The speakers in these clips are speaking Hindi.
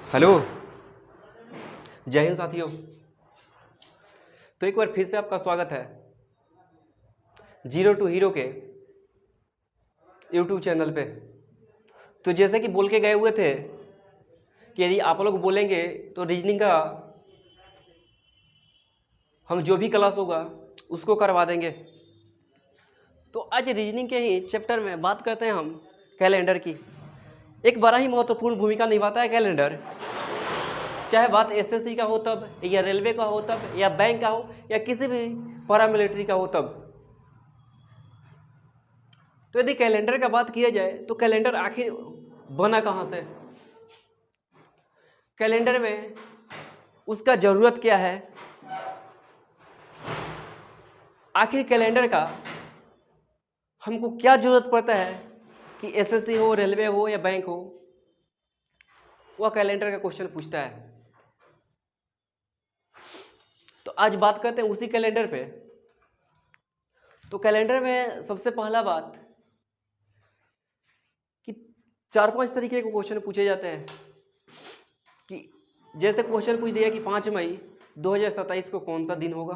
हेलो, जय हिंद साथियों। तो एक बार फिर से आपका स्वागत है जीरो टू हीरो के यूट्यूब चैनल पे। तो जैसे कि बोल के गए हुए थे कि यदि आप लोग बोलेंगे तो रीजनिंग का हम जो भी क्लास होगा उसको करवा देंगे। तो आज रीजनिंग के ही चैप्टर में बात करते हैं हम कैलेंडर की। एक बड़ा ही महत्वपूर्ण भूमिका निभाता है कैलेंडर, चाहे बात एसएससी का हो तब, या रेलवे का हो तब, या बैंक का हो, या किसी भी पैरामिलिट्री का हो तब। तो यदि कैलेंडर का बात किया जाए तो कैलेंडर आखिर बना कहाँ से, कैलेंडर में उसका जरूरत क्या है, आखिर कैलेंडर का हमको क्या जरूरत पड़ता है कि एसएससी हो, रेलवे हो या बैंक हो, वह कैलेंडर का क्वेश्चन पूछता है। तो आज बात करते हैं उसी कैलेंडर पे। तो कैलेंडर में सबसे पहला बात कि 4-5 तरीके के क्वेश्चन पूछे जाते हैं। कि जैसे क्वेश्चन पूछ दिया कि 5 मई 2027 को कौन सा दिन होगा,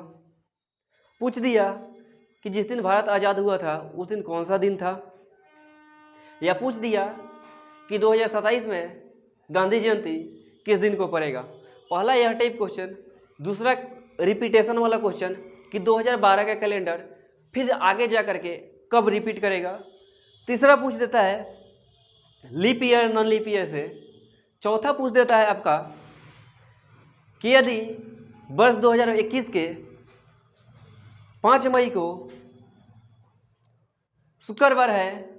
पूछ दिया कि जिस दिन भारत आज़ाद हुआ था उस दिन कौन सा दिन था, या पूछ दिया कि 2027 में गांधी जयंती किस दिन को पड़ेगा। पहला यह टाइप क्वेश्चन। दूसरा रिपीटेशन वाला क्वेश्चन कि 2012 का कैलेंडर फिर आगे जा करके कब रिपीट करेगा। तीसरा पूछ देता है leap year non leap year से। चौथा पूछ देता है आपका कि यदि वर्ष 2021 के 5 मई को शुक्रवार है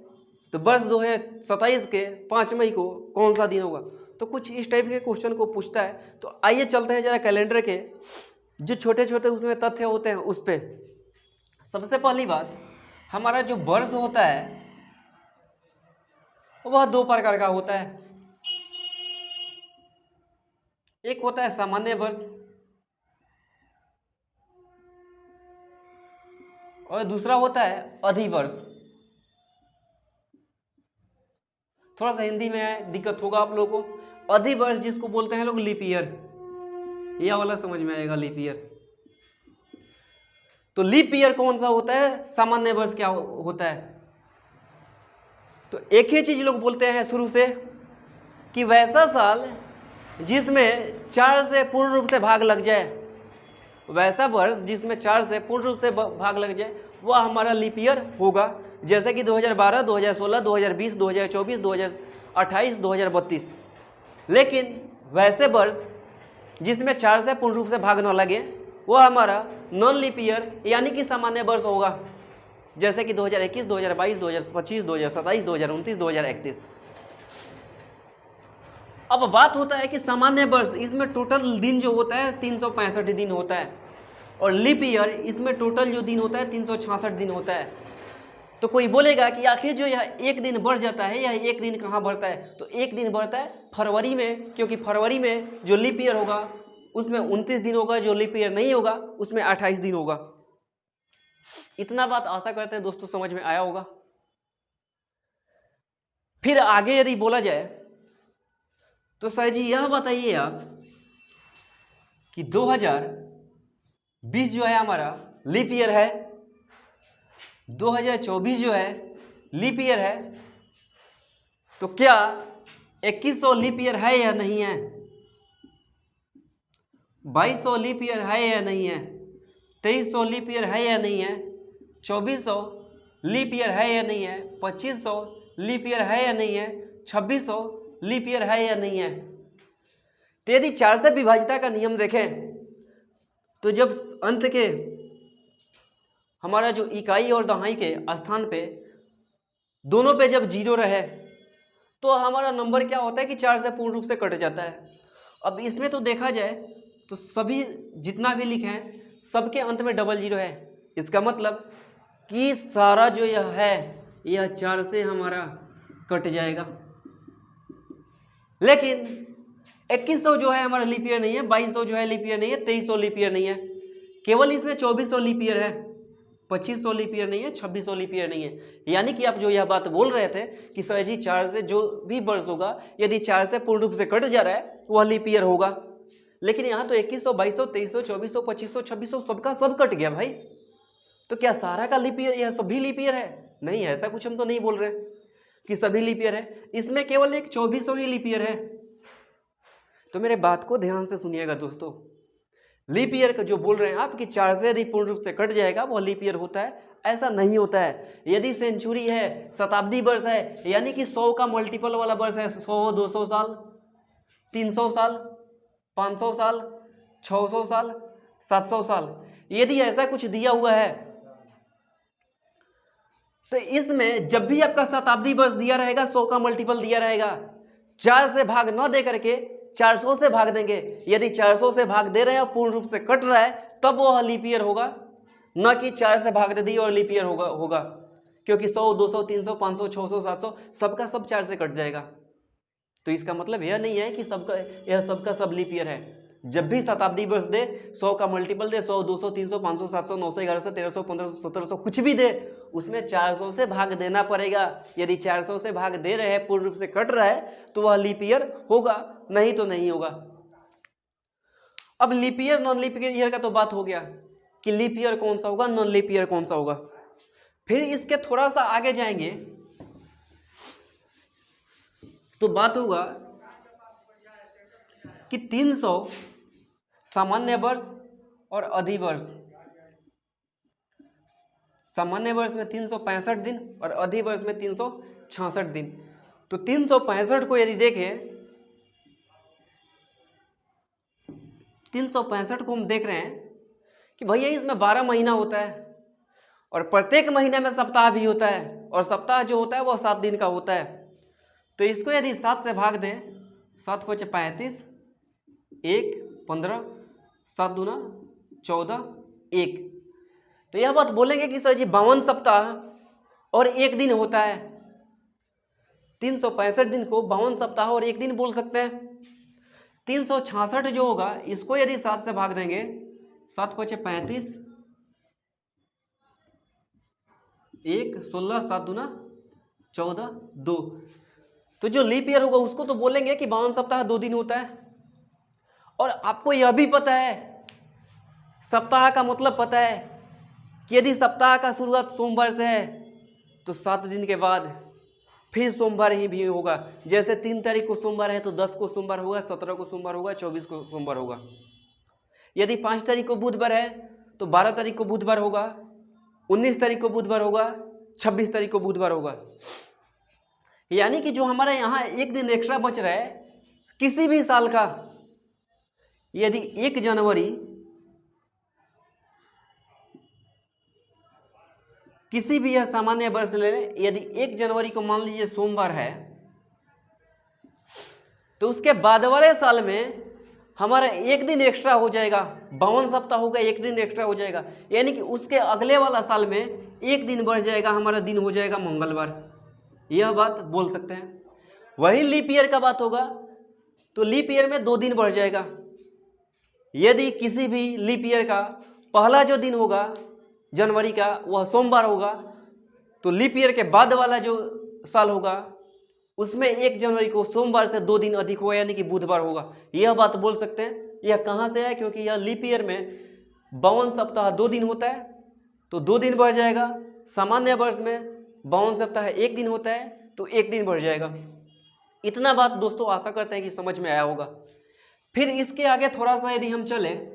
तो वर्ष 2027 के 5 मई को कौन सा दिन होगा। तो कुछ इस टाइप के क्वेश्चन को पूछता है। तो आइए चलते हैं जरा कैलेंडर के जो छोटे छोटे उसमें तथ्य होते हैं उस पे। सबसे पहली बात, हमारा जो वर्ष होता है वह 2 प्रकार का होता है। एक होता है सामान्य वर्ष और दूसरा होता है अधिवर्ष। थोड़ा सा हिंदी में दिक्कत होगा आप लोगों को। अधिवर्ष जिसको बोलते हैं लोग लीप ईयर, यह वाला समझ में आएगा लीप ईयर। तो लीप ईयर कौन सा होता है, सामान्य वर्ष क्या होता है। तो एक ही चीज लोग बोलते हैं शुरू से कि वैसा साल जिसमें 4 से पूर्ण रूप से भाग लग जाए, वैसा वर्ष जिसमें 4 से पूर्ण रूप से भाग लग जाए वह हमारा लीप ईयर होगा। जैसे कि 2012, 2016, 2020, 2024, 2028, 2032। लेकिन वैसे वर्ष जिसमें 4 से पूर्ण रूप से भाग न लगे वह हमारा नॉन लीप ईयर यानी कि सामान्य वर्ष होगा। जैसे कि 2021, 2022, 2025, 2027, 2029, 2031। अब बात होता है कि सामान्य वर्ष इसमें टोटल दिन जो होता है 365 दिन होता है, और लीप ईयर इसमें टोटल जो दिन होता है 366 दिन होता है। तो कोई बोलेगा कि आखिर जो यह एक दिन बढ़ जाता है, यह एक दिन कहाँ बढ़ता है। तो एक दिन बढ़ता है फरवरी में, क्योंकि फरवरी में जो लीप ईयर होगा उसमें 29 दिन होगा, जो लीप ईयर नहीं होगा उसमें 28 दिन होगा। इतना बात आशा करते हैं दोस्तों समझ में आया होगा। फिर आगे यदि बोला जाए तो सर जी यह बताइए आप कि 2020 जो है हमारा लीप ईयर है, 2024 जो है लीप ईयर है, तो क्या 2100 लीप ईयर है या नहीं है, 2200 लीप ईयर है या नहीं है, 2300 लीप ईयर है या नहीं है, 2400 लीप ईयर है या नहीं है, 2500 लीप ईयर है या नहीं है, 2600 लीप ईयर है या नहीं है। तो यदि 4 से विभाजिता का नियम देखें तो जब अंत के हमारा जो इकाई और दहाई के स्थान पे दोनों पे जब 0 रहे तो हमारा नंबर क्या होता है कि 4 से पूर्ण रूप से कट जाता है। अब इसमें तो देखा जाए तो सभी जितना भी लिखे हैं सबके अंत में डबल 0 है। इसका मतलब कि सारा जो यह है यह 4 से हमारा कट जाएगा। लेकिन 2100 जो है हमारा लीप ईयर नहीं है, 2200 जो है लीप ईयर नहीं है, 2300 लीप ईयर नहीं है, केवल इसमें 2400 लीप ईयर है। 2500 लीप ईयर नहीं है, 2600 लीप ईयर नहीं है। यानी कि आप जो यह बात बोल रहे थे कि सर जी 4 से जो भी वर्ष होगा यदि 4 से पूर्ण रूप से कट जा रहा है वह लीप ईयर होगा, लेकिन यहाँ तो 2100, 2200, 2300, 2400, 2500, 2600 सबका सब कट गया भाई। तो क्या सारा का लीप ईयर यह सभी लीप ईयर है? नहीं, ऐसा कुछ हम तो नहीं बोल रहे कि सभी लीप ईयर है, इसमें केवल एक 2400 ही लीप ईयर है। तो मेरे बात को ध्यान से सुनिएगा दोस्तों, लीप ईयर का जो बोल रहे हैं आप कि 4 से यदि पूर्ण रूप से कट जाएगा वह लीप ईयर होता है, ऐसा नहीं होता है। यदि सेंचुरी है, शताब्दी वर्ष है, यानी कि 100 का मल्टीपल वाला वर्ष है, 100, 200 साल, 300 साल, 500 साल, 600 साल, 700 साल, यदि ऐसा कुछ दिया हुआ है तो इसमें जब भी आपका शताब्दी वर्ष दिया रहेगा 100 का मल्टीपल दिया रहेगा, 4 से भाग न दे करके 400 से भाग देंगे। यदि 400 से भाग दे रहे हैं और पूर्ण रूप से कट रहा है तब वह लीप ईयर होगा, न कि 4 से भाग दे दिए और लीप ईयर होगा क्योंकि 100, 200, 300, 500, 600, 700 सबका सब 4 से कट जाएगा। तो इसका मतलब यह नहीं है कि सबका सब लीप ईयर है। जब भी शताब्दी वर्ष दे 100 का मल्टीपल दे, 100, 200, 300, 500, 700, 900, 1100, 1300, 1500, 1700 कुछ भी दे, उसमें 400 से भाग देना पड़ेगा। यदि 400 से भाग दे रहे हैं, पूर्ण रूप से कट रहा है तो वह लीप ईयर होगा, नहीं तो नहीं होगा। अब leap year non leap year का तो बात हो गया कि लीप ईयर कौन सा होगा, नॉन लीप ईयर कौन सा होगा। फिर इसके थोड़ा सा आगे जाएंगे तो बात होगा कि 300 सामान्य वर्ष और अधिवर्ष। सामान्य वर्ष में 365 दिन और अधिवर्ष में 366 दिन। तो 365 को यदि देखें, 365 को हम देख रहे हैं कि भैया इसमें 12 महीना होता है और प्रत्येक महीने में सप्ताह भी होता है और सप्ताह जो होता है वह 7 दिन का होता है। तो इसको यदि 7 से भाग दें, 7 × 5 = 35, 1, 15, 7 दूना 14, 1, तो यह बात बोलेंगे कि सर जी 52 सप्ताह और 1 दिन होता है। 365 दिन को 52 सप्ताह और 1 दिन बोल सकते हैं। 366 जो होगा इसको यदि 7 से भाग देंगे, 7 × 5 = 35, 1, 16, 7 दूना 14, 2, तो जो लीप ईयर होगा उसको तो बोलेंगे कि 52 सप्ताह 2 दिन होता है। और आपको यह भी पता है, सप्ताह का मतलब पता है कि यदि सप्ताह का शुरुआत सोमवार से है तो 7 दिन के बाद फिर सोमवार ही भी होगा। जैसे 3 तारीख को सोमवार है तो 10 को सोमवार होगा, 17 को सोमवार होगा, 24 को सोमवार होगा। यदि 5 तारीख को बुधवार है तो 12 तारीख को बुधवार होगा, 19 तारीख को बुधवार होगा, 26 तारीख को बुधवार होगा। यानी कि जो हमारे यहाँ 1 दिन एक्स्ट्रा बच रहा है किसी भी साल का, यदि 1 जनवरी किसी भी यह सामान्य वर्ष ले लें, यदि 1 जनवरी को मान लीजिए सोमवार है तो उसके बाद वाले साल में हमारा 1 दिन एक्स्ट्रा हो जाएगा। 52 सप्ताह होगा, 1 दिन एक्स्ट्रा हो जाएगा, यानी कि उसके अगले वाला साल में 1 दिन बढ़ जाएगा, हमारा दिन हो जाएगा मंगलवार। यह बात बोल सकते हैं। वही लीप ईयर का बात होगा तो लीप ईयर में 2 दिन बढ़ जाएगा। यदि किसी भी लीप ईयर का पहला जो दिन होगा जनवरी का वह सोमवार होगा तो लीप ईयर के बाद वाला जो साल होगा उसमें 1 जनवरी को सोमवार से 2 दिन अधिक होगा, यानी कि बुधवार होगा। यह बात बोल सकते हैं। यह कहाँ से है? क्योंकि यह लीप ईयर में 52 सप्ताह 2 दिन होता है तो 2 दिन बढ़ जाएगा। सामान्य वर्ष में 52 सप्ताह 1 दिन होता है तो 1 दिन बढ़ जाएगा। इतना बात दोस्तों आशा करते हैं कि समझ में आया होगा। फिर इसके आगे थोड़ा सा यदि हम चलें,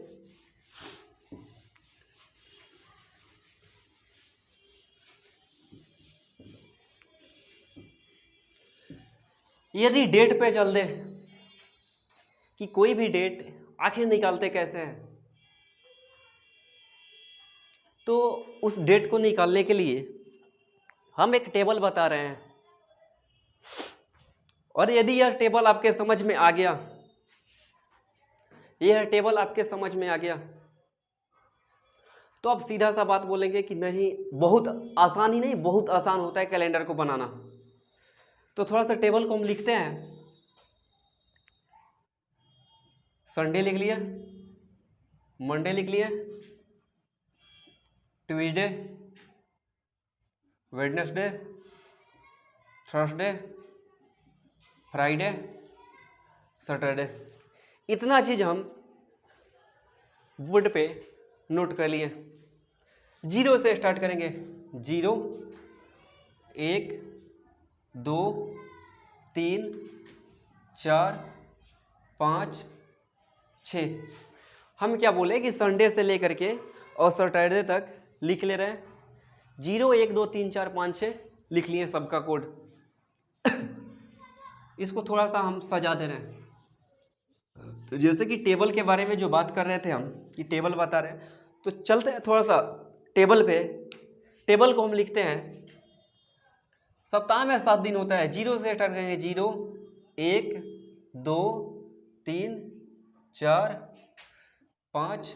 यदि डेट पे चल दे कि कोई भी डेट आखिर निकालते कैसे हैं, तो उस डेट को निकालने के लिए हम एक टेबल बता रहे हैं और यदि यह टेबल आपके समझ में आ गया, यह टेबल आपके समझ में आ गया तो आप सीधा सा बात बोलेंगे कि नहीं, बहुत आसान ही नहीं बहुत आसान होता है कैलेंडर को बनाना। तो थोड़ा सा टेबल को हम लिखते हैं। संडे लिख लिया, मंडे लिख लिया, Tuesday, Wednesday, Thursday, Friday, Saturday. इतना चीज हम बोर्ड पे नोट कर लिए। 0 से स्टार्ट करेंगे। 0, 1, 2, 3, 4, 5, 6। हम क्या बोले कि संडे से लेकर के और सैटरडे तक लिख ले रहे हैं। 0, 1, 2, 3, 4, 5, 6 लिख लिए सबका कोड। इसको थोड़ा सा हम सजा दे रहे हैं। तो जैसे कि टेबल के बारे में जो बात कर रहे थे हम, कि टेबल बता रहे हैं, तो चलते हैं थोड़ा सा टेबल पे। टेबल को हम लिखते हैं, सप्ताह में 7 दिन होता है। 0 से स्टार्ट करेंगे। 0, 1, 2, 3, 4, 5,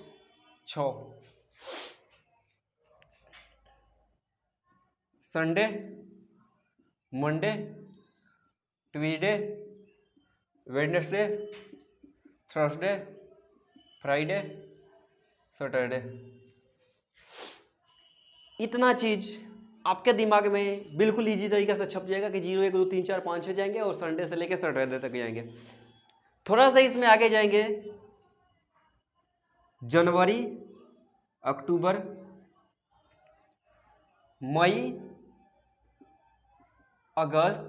6। Sunday, Monday, Tuesday, Wednesday, Thursday, Friday, Saturday. इतना चीज आपके दिमाग में बिल्कुल इजी तरीके से छप जाएगा कि 0, 1, 2, 3, 4, 5, 6 जाएंगे और संडे से लेकर सैटरडे तक जाएंगे। थोड़ा सा इसमें आगे जाएंगे। जनवरी, अक्टूबर, मई, अगस्त,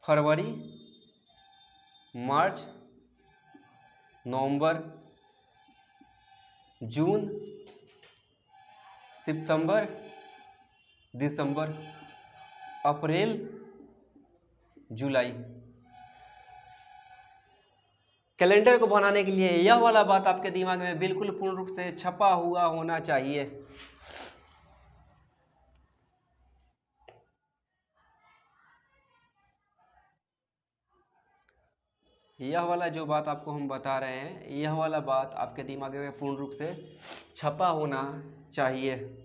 फरवरी, मार्च, नवंबर, जून, सितंबर, दिसंबर, अप्रैल, जुलाई। कैलेंडर को बनाने के लिए यह वाला बात आपके दिमाग में बिल्कुल पूर्ण रूप से छपा हुआ होना चाहिए। यह वाला जो बात आपको हम बता रहे हैं, यह वाला बात आपके दिमाग में पूर्ण रूप से छपा होना चाहिए।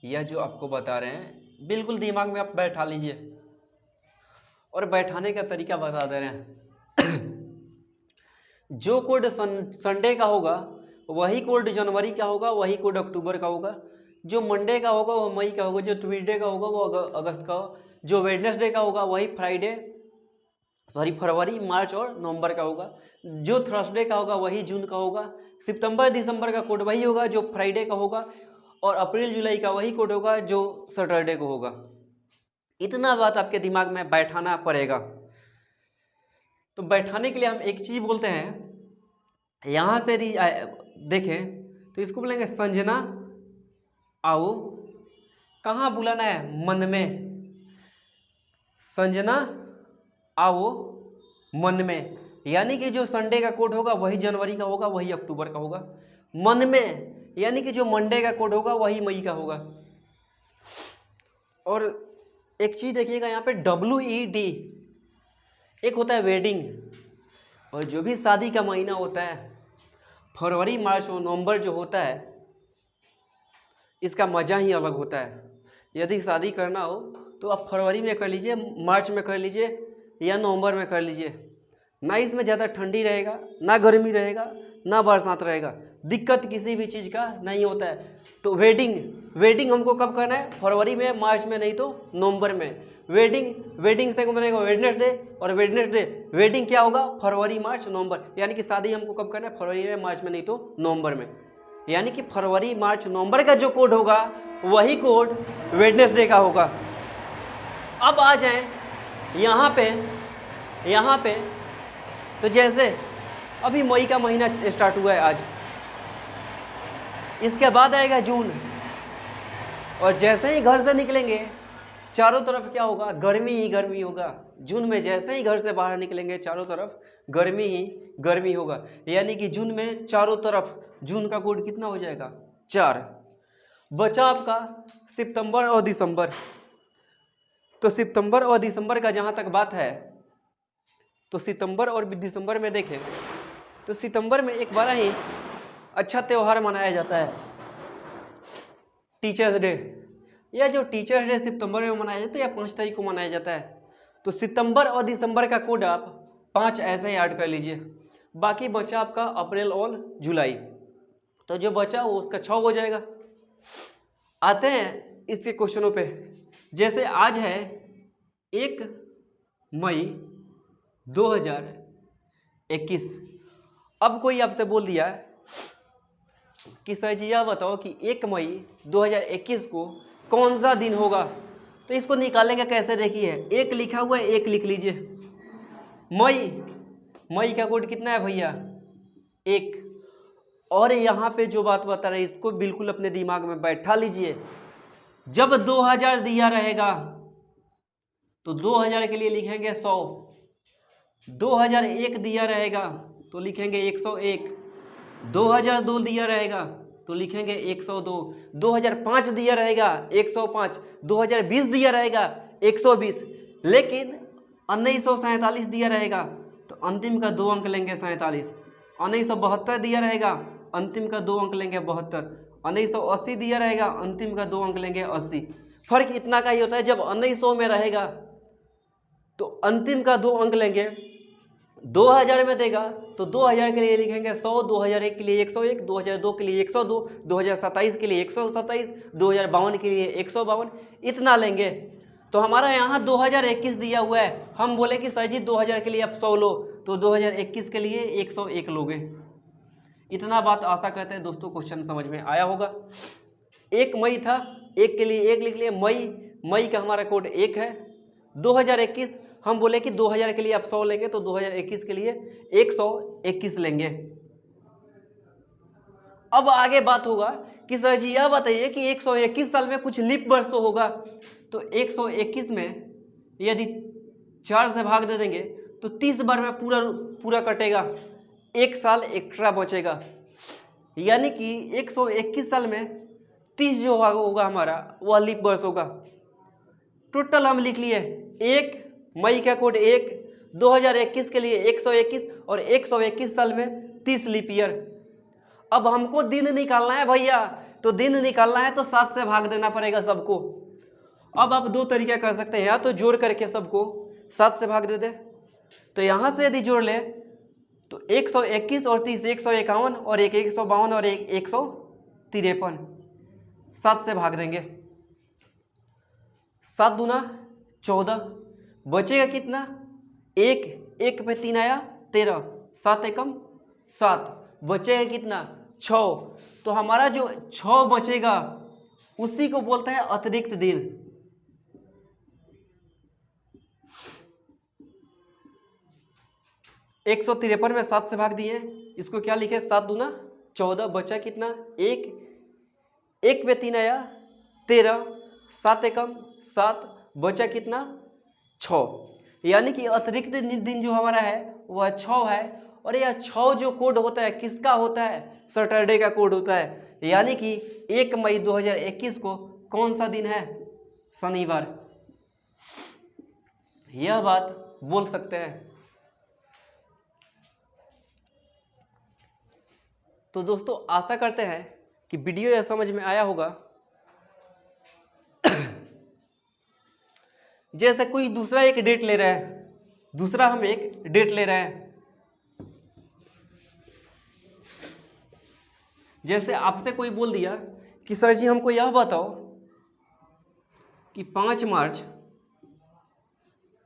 यह जो आपको बता रहे हैं बिल्कुल दिमाग में आप बैठा लीजिए, और बैठाने का तरीका बता दे रहे हैं। जो कोड संडे का होगा वही कोड जनवरी का होगा, वही कोड अक्टूबर का होगा। जो मंडे का होगा वो मई का होगा, जो ट्यूसडे का होगा वो अगस्त का होगा, जो वेडनेसडे का होगा वही फरवरी, मार्च और नवंबर का होगा। जो थर्सडे का होगा वही जून का होगा। सितंबर, दिसंबर का कोड वही होगा जो फ्राइडे का होगा, और अप्रैल, जुलाई का वही कोड होगा जो सैटरडे को होगा। इतना बात आपके दिमाग में बैठाना पड़ेगा। तो बैठाने के लिए हम एक चीज बोलते हैं, यहां से देखें तो इसको बोलेंगे संजना आओ। कहाँ बुलाना है? मन में। संजना आओ मन में, यानी कि जो संडे का कोड होगा वही जनवरी का होगा, वही अक्टूबर का होगा। मन में यानी कि जो मंडे का कोड होगा वही मई का होगा। और एक चीज देखिएगा यहाँ पे WED, एक होता है वेडिंग, और जो भी शादी का महीना होता है फरवरी, मार्च और नवंबर जो होता है, इसका मज़ा ही अलग होता है। यदि शादी करना हो तो आप फरवरी में कर लीजिए, मार्च में कर लीजिए या नवंबर में कर लीजिए। ना इसमें ज़्यादा ठंडी रहेगा, ना गर्मी रहेगा, ना बरसात रहेगा, दिक्कत किसी भी चीज़ का नहीं होता है। तो वेडिंग हमको कब करना है? फरवरी में, मार्च में, नहीं तो नवंबर में। वेडिंग से बनेगा वेडनेसडे, और वेडिंग क्या होगा? फरवरी, मार्च, नवंबर। यानी कि शादी हमको कब करना है? फरवरी में, मार्च में, नहीं तो नवंबर में। यानी कि फरवरी, मार्च, नवंबर का जो कोड होगा वही कोड वेडनेसडे का होगा। अब आ जाएं यहाँ पे तो जैसे अभी मई का महीना स्टार्ट हुआ है आज, इसके बाद आएगा जून, और जैसे ही घर से निकलेंगे चारों तरफ क्या होगा? गर्मी ही गर्मी होगा। जून में जैसे ही घर से बाहर निकलेंगे चारों तरफ गर्मी ही गर्मी होगा। यानी कि जून में चारों तरफ, जून का कोड कितना हो जाएगा? 4। बचा आपका सितंबर और दिसंबर। तो सितंबर और दिसंबर का जहाँ तक बात है, तो सितंबर और दिसंबर में देखें तो सितंबर में एक बड़ा ही अच्छा त्यौहार मनाया जाता है, टीचर्स डे। यह जो टीचर्स डे सितंबर में मनाया जाता है या 5 तारीख को मनाया जाता है। तो सितंबर और दिसंबर का कोड आप 5 ऐसे ही ऐड कर लीजिए, बाकी बचा आपका अप्रैल और जुलाई। तो जो बचा वो उसका 6 हो जाएगा। आते हैं इसके क्वेश्चनों पे। जैसे आज है 1 मई 2021। अब कोई आपसे बोल दिया कि सर जी यह बताओ कि 1 मई 2021 को कौन सा दिन होगा। तो इसको निकालेंगे कैसे, देखिए 1 लिखा हुआ है, 1 लिख लीजिए। मई का कोड कितना है भैया, 1। और यहाँ पे जो बात बता रहे इसको बिल्कुल अपने दिमाग में बैठा लीजिए। जब 2000 दिया रहेगा तो 2000 के लिए लिखेंगे 100, 2001 दिया रहेगा तो लिखेंगे 101, 2002 दिया रहेगा तो लिखेंगे 102, 2005 दिया रहेगा 105, 2020 दिया रहेगा 120, लेकिन 1947 दिया रहेगा तो अंतिम का 2 अंक लेंगे 47, 1972 दिया रहेगा अंतिम का 2 अंक लेंगे 72, 1980 दिया रहेगा अंतिम का 2 अंक लेंगे 80। फर्क इतना का ही होता है, जब 1900 में रहेगा तो अंतिम का 2 अंक लेंगे, 2000 में देगा तो 2000 के लिए लिखेंगे 100, 2001 के लिए 101, 2002 के लिए 102, 2027 के लिए 127, 2052 के लिए 152, इतना लेंगे। तो हमारा यहाँ 2021 दिया हुआ है, हम बोले कि सर जी 2000 के लिए आप 100 लो, तो 2021 के लिए 101 लोगे। इतना बात आशा करते हैं दोस्तों क्वेश्चन समझ में आया होगा। 1 मई था, 1 के लिए 1 लिख लिए, मई का हमारा कोड 1 है। 2021 हम बोले कि 2000 के लिए आप 100 लेंगे तो 2021 के लिए 121 लेंगे। अब आगे बात होगा कि सर जी यह बताइए कि 121 साल में कुछ लीप वर्ष तो होगा। तो 121 में यदि 4 से भाग दे देंगे तो 30 बार में पूरा कटेगा, 1 साल एक्स्ट्रा बचेगा। यानी कि 121 साल में 30 जो होगा हमारा वह लीप वर्ष होगा। टोटल हम लिख लिए 1 मई का कोड 1, 2021 के लिए 121 और 121 साल में 30 लीप ईयर। अब हमको दिन निकालना है भैया, तो दिन निकालना है तो 7 से भाग देना पड़ेगा सबको। अब आप 2 तरीके कर सकते हैं, या तो जोड़ करके सबको 7 से भाग दे दे। तो यहाँ से यदि जोड़ ले तो 121 और 30 151 और एक 152 और एक 153, 7 से भाग देंगे। 7 दूना 14, बचेगा कितना, 1 पे 3 आया 13, 7 एकम 7, बचेगा कितना 6। तो हमारा जो 6 बचेगा उसी को बोलते हैं अतिरिक्त दिन। एक 153 में 7 से भाग दिए, इसको क्या लिखे 7 दूना 14, बचा कितना 1 पे 3 आया 13, 7 एकम 7, बचा कितना 6। यानी कि अतिरिक्त दिन जो हमारा है वह 6 है। और यह 6 जो कोड होता है किसका होता है, सैटरडे का कोड होता है। यानी कि 1 मई 2021 को कौन सा दिन है, शनिवार। यह बात बोल सकते हैं। तो दोस्तों आशा करते हैं कि वीडियो यह समझ में आया होगा। जैसे कोई दूसरा एक डेट ले रहा है, दूसरा हम एक डेट ले रहे हैं। जैसे आपसे कोई बोल दिया कि सर जी हमको यह बताओ कि 5 मार्च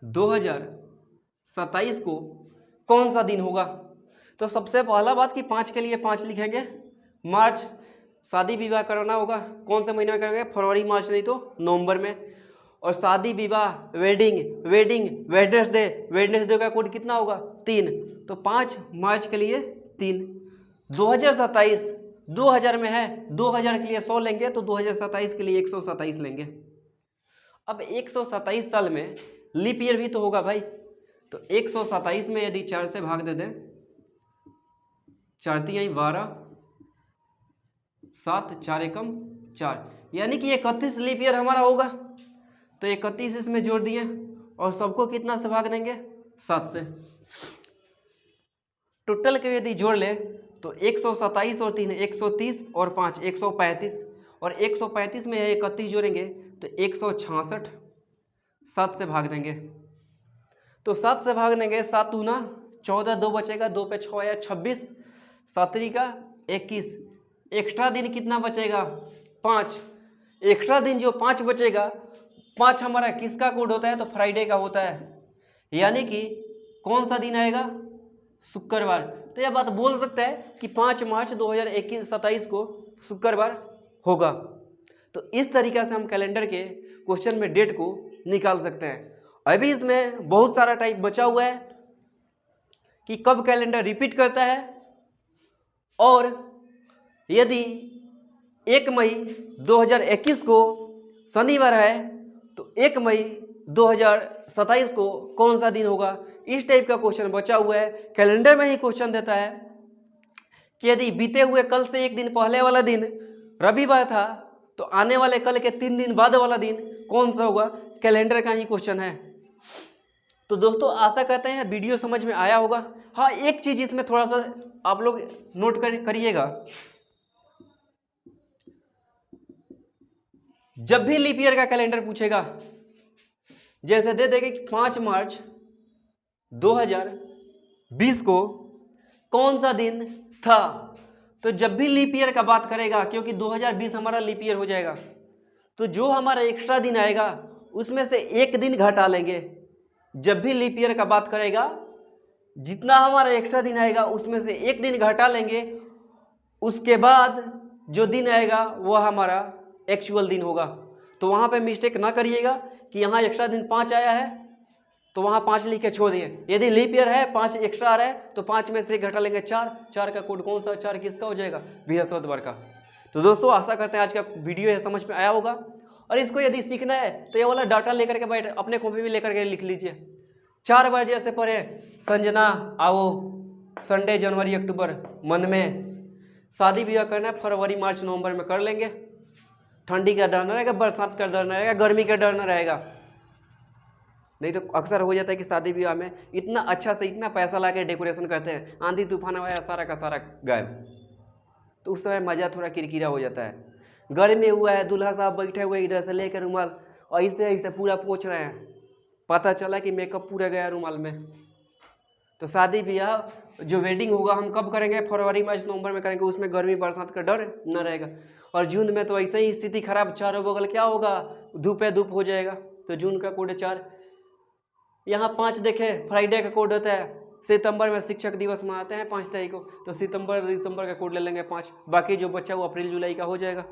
2027 को कौन सा दिन होगा। तो सबसे पहला बात कि 5 के लिए 5 लिखेंगे। मार्च शादी विवाह कराना होगा, कौन से महीने में करेंगे, फरवरी मार्च नहीं तो नवंबर में। और शादी विवाह वेडिंग वेडनेसडे का कोड कितना होगा 3। तो 5 मार्च के लिए 3। 2027 2000 में है, 2000 के लिए 100 लेंगे तो 2027 के लिए 127 लेंगे। अब 127 साल में लीप ईयर भी तो होगा भाई। तो 127 में यदि 4 से भाग दे दें, 4 3 12, 7 4 एकम 4, यानी कि 31 लीप ईयर हमारा होगा। तो 31 इसमें जोड़ दिए और सबको कितना से भाग देंगे? 7 से। टोटल के यदि जोड़ ले तो 127 और 3 130 और 5 135 और 135 में 31 जोड़ेंगे तो 166, 7 से भाग देंगे। तो 7 से भाग देंगे, 7 दूना 14, 2 बचेगा, 2 पे 6 या 26, 7 का 21। एक्स्ट्रा दिन कितना बचेगा? 5। एक्स्ट्रा दिन जो 5 बचेगा, 5 हमारा किसका कोड होता है? तो फ्राइडे का होता है। यानी कि कौन सा दिन आएगा? शुक्रवार। तो यह बात बोल सकता है कि 5 मार्च 2027 को शुक्रवार होगा। तो इस तरीका से हम कैलेंडर के क्वेश्चन में डेट को निकाल सकते हैं। अभी इसमें बहुत सारा टाइप बचा हुआ है कि कब कैलेंडर रिपीट करता है, और यदि 1 मई 2021 को शनिवार है तो 1 मई 2027 को कौन सा दिन होगा। इस टाइप का क्वेश्चन बचा हुआ है। कैलेंडर में ही क्वेश्चन देता है कि यदि बीते हुए कल से एक दिन पहले वाला दिन रविवार था तो आने वाले कल के 3 दिन बाद वाला दिन कौन सा होगा। कैलेंडर का ही क्वेश्चन है। तो दोस्तों आशा करते हैं वीडियो समझ में आया होगा। हाँ, एक चीज इसमें थोड़ा सा आप लोग नोट करिएगा, जब भी लीप ईयर का कैलेंडर पूछेगा, जैसे दे देंगे कि 5 मार्च 2020 को कौन सा दिन था, तो जब भी लीप ईयर का बात करेगा, क्योंकि 2020 हमारा लीप ईयर हो जाएगा, तो जो हमारा एक्स्ट्रा दिन आएगा उसमें से एक दिन घटा लेंगे। जब भी लीप ईयर का बात करेगा, जितना हमारा एक्स्ट्रा दिन आएगा उसमें से एक दिन घटा लेंगे। उसके बाद जो दिन आएगा वह हमारा एक्चुअल दिन होगा। तो वहाँ पे मिस्टेक ना करिएगा कि यहाँ एक्स्ट्रा दिन 5 आया है तो वहाँ 5 लिख के छोड़ दिए। यदि लीप ईयर है, 5 एक्स्ट्रा आ रहा है तो 5 में से एक घटा लेंगे 4। 4 का कोड कौन सा? 4 किसका हो जाएगा? बृहस्पतिवार का। तो दोस्तों आशा करते हैं आज का वीडियो है समझ में आया होगा। और इसको यदि सीखना है तो ये वाला डाटा लेकर के बैठ अपने कॉपी में लेकर के लिख लीजिए। 4 बार जैसे पढ़े, संजना आओ, संडे जनवरी अक्टूबर मन में, शादी ब्याह करना है फरवरी मार्च नवंबर में कर लेंगे। ठंडी का डर न रहेगा, बरसात का डर न रहेगा, गर्मी का डर न रहेगा। नहीं तो अक्सर हो जाता है कि शादी ब्याह में इतना अच्छा से इतना पैसा ला के डेकोरेशन करते हैं, आंधी तूफान आया सारा का सारा गायब, तो उस समय मज़ा थोड़ा किरकिरा हो जाता है। गर्मी हुआ है, दूल्हा साहब बैठे हुए इधर से लेकर रुमाल और ऐसे पूरा पोंछ रहे हैं, पता चला कि मेकअप पूरा गया रुमाल में। तो शादी ब्याह जो वेडिंग होगा हम कब करेंगे? फरवरी मार्च नवंबर में करेंगे। उसमें गर्मी बरसात का डर न रहेगा। और जून में तो ऐसे ही स्थिति खराब, चारों बगल क्या होगा? धूप है, धूप हो जाएगा। तो जून का कोड 4। यहाँ 5 देखे, फ्राइडे का कोड होता है। सितंबर में शिक्षक दिवस मनाते हैं 5 तारीख को, तो सितंबर दिसंबर का कोड ले लेंगे 5। बाकी जो बच्चा वो अप्रैल जुलाई का हो जाएगा।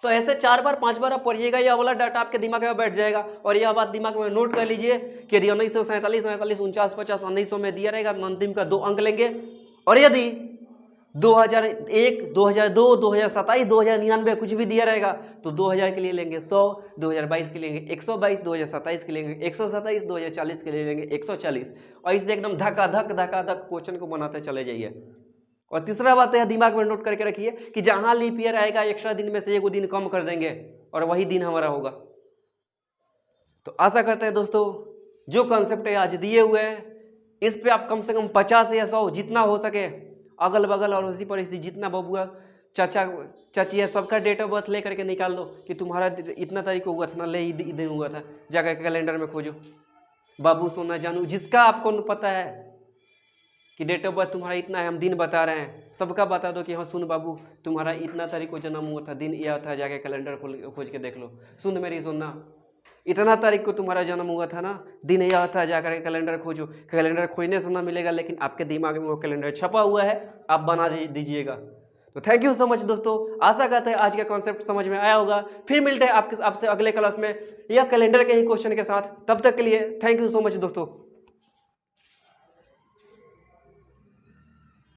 तो ऐसे 4 बार 5 बार आप पढ़िएगा, यह वाला डाटा आपके दिमाग में बैठ जाएगा। और यह बात दिमाग में नोट कर लीजिए कि यदि 1947, 47, 49, 50, 1900 में दिया रहेगा तो अंतिम का 2 अंक लेंगे। और यदि 2001, 2002, 2027, 2099 कुछ भी दिया रहेगा तो 2000 के लिए लेंगे 100, 2022 के लिए लेंगे 122, 2027 के लिए लेंगे 127, 2040 के लिए लेंगे 140। और इससे एकदम धक्का धक क्वेश्चन को बनाते चले जाइए। और तीसरा बात है, दिमाग में नोट करके रखिए कि जहां लीप ईयर आएगा एक्स्ट्रा दिन में से एक दिन कम कर देंगे और वही दिन हमारा होगा। तो आशा करते हैं दोस्तों जो कंसेप्ट है आज दिए हुए हैं इस पे आप कम से कम 50 या 100 जितना हो सके अगल बगल और उसी परिस्थिति जितना बबुआ चाचा चाची है सबका डेट ऑफ बर्थ ले करके निकाल दो कि तुम्हारा इतना तारीख को हुआ था ना, ले ही दिन हुआ था, जाकर कैलेंडर में खोजो। बाबू सोना जानू जिसका आपको पता है कि डेट ऑफ बर्थ तुम्हारा इतना है, हम दिन बता रहे हैं, सबका बता दो कि हाँ सुन बाबू तुम्हारा इतना तारीख को जन्म हुआ था, दिन यह था, जाके कैलेंडर खोज के देख लो। सुन मेरी सोना इतना तारीख को तुम्हारा जन्म हुआ था ना, दिन यह था, जाकर कैलेंडर खोजो। कैलेंडर खोजने से ना मिलेगा लेकिन आपके दिमाग में वो कैलेंडर छपा हुआ है, आप बना दीजिएगा। तो थैंक यू सो मच दोस्तों, आशा करते हैं आज का कॉन्सेप्ट समझ में आया होगा। फिर मिलते हैं आपसे अगले क्लास में या कैलेंडर के ही क्वेश्चन के साथ। तब तक के लिए थैंक यू सो मच दोस्तों।